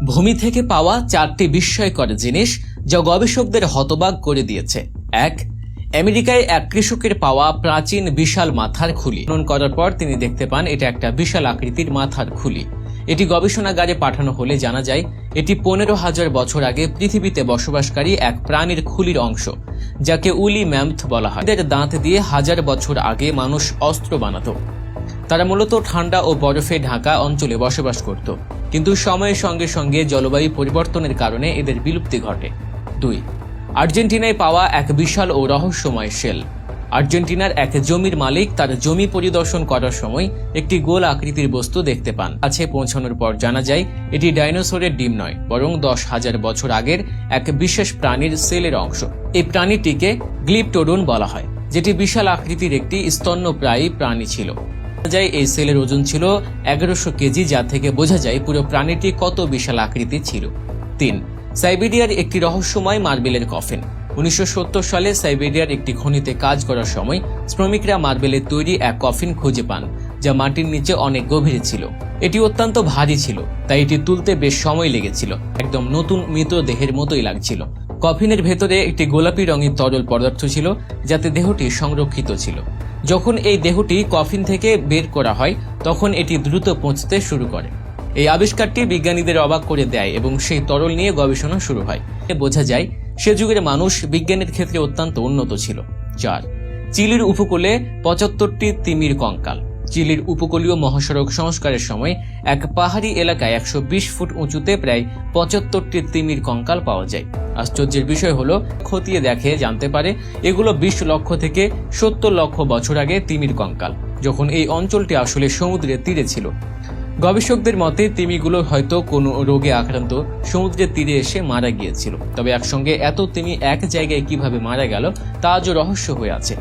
ভূমি থেকে পাওয়া 4টি বিস্ময়কর জিনিস যা গবেষকদের হতবাক করে দিয়েছে। 1. আমেরিকায় এক কৃষকের পাওয়া প্রাচীন বিশাল মাথার খুলি খনন করার পর তিনি দেখতে পান এটা একটা বিশাল আকৃতির মাথার খুলি। এটি গবেষণাগারে পাঠানো হলে জানা যায় এটি 15,000 বছর আগে পৃথিবীতে বসবাসকারী এক প্রাণীর খুলির অংশ, যাকে উলি ম্যামথ বলা হয়। এদের দাঁত দিয়ে 1000 বছর আগে মানুষ অস্ত্র বানাত। তারা মূলত ঠান্ডা ও বরফে ঢাকা অঞ্চলে বসবাস করত, কিন্তু সময়ের সঙ্গে সঙ্গে জলবায়ু পরিবর্তনের কারণে এদের বিলুপ্তি ঘটে। 2. আর্জেন্টিনায় পাওয়া এক বিশাল ও রহস্যময় শেল। আর্জেন্টিনার এক জমির মালিক তার জমি পরিদর্শন করার সময় একটি গোল আকৃতির বস্তু দেখতে পান। কাছে পৌঁছানোর পর জানা যায় এটি ডাইনোসরের ডিম নয়, বরং 10,000 বছর আগের এক বিশেষ প্রাণীর সেলের অংশ। এই প্রাণীটিকে গ্লিপটোডন বলা হয়, যেটি বিশাল আকৃতির একটি স্তন্যপ্রায়ী প্রাণী ছিল। যায় এই সেলের ওজন ছিল 1100 কেজি, যা থেকে বোঝা যায় পুরো প্রাণীটি কত বিশাল আকৃতি ছিল। 3. সাইবেরিয়ার একটি রহস্যময় মার্বেলের কফিন। 1970 সালে সাইবেরিয়ার একটি খনিতে কাজ করার সময় শ্রমিকরা মার্বেলের তৈরি এক কফিন খুঁজে পান, যা মাটির নিচে অনেক গভীরে ছিল। এটি অত্যন্ত ভারী ছিল, তাই এটি তুলতে বেশ সময় লেগেছিল। একদম নতুন মৃতদেহের মতোই লাগছিল। কফিনের ভেতরে একটি গোলাপি রঙের তরল পদার্থ ছিল, যাতে দেহটি সংরক্ষিত ছিল। যখন এই দেহটি কফিন থেকে বের করা হয় তখন এটি দ্রুত পৌঁছতে শুরু করে। এই আবিষ্কারটি বিজ্ঞানীদের অবাক করে দেয় এবং সেই তরল নিয়ে গবেষণা শুরু হয়। বোঝা যায় সে যুগের মানুষ বিজ্ঞানের ক্ষেত্রে অত্যন্ত উন্নত ছিল। 4. চিলির উপকূলে 75টি তিমির কঙ্কাল। চিলির উপকূলীয় মহাসড়ক সংস্কারের সময় এক পাহাড়ি এলাকায় 120 ফুট উঁচুতে প্রায় 75টি তিমির কঙ্কাল পাওয়া যায়। আশ্চর্যের বিষয় হলো খতিয়ে দেখে জানতে পারে এগুলো 20 লক্ষ থেকে 70 লক্ষ বছর আগে তিমির কঙ্কাল, যখন এই অঞ্চলটি আসলে সমুদ্রের তীরে ছিল। গবেষকদের মতে তিমিগুলো হয়তো কোনো রোগে আক্রান্ত সমুদ্রের তীরে এসে মারা গিয়েছিল। তবে একসঙ্গে এত তিমি এক জায়গায় কিভাবে মারা গেল তা আজও রহস্য হয়ে আছে।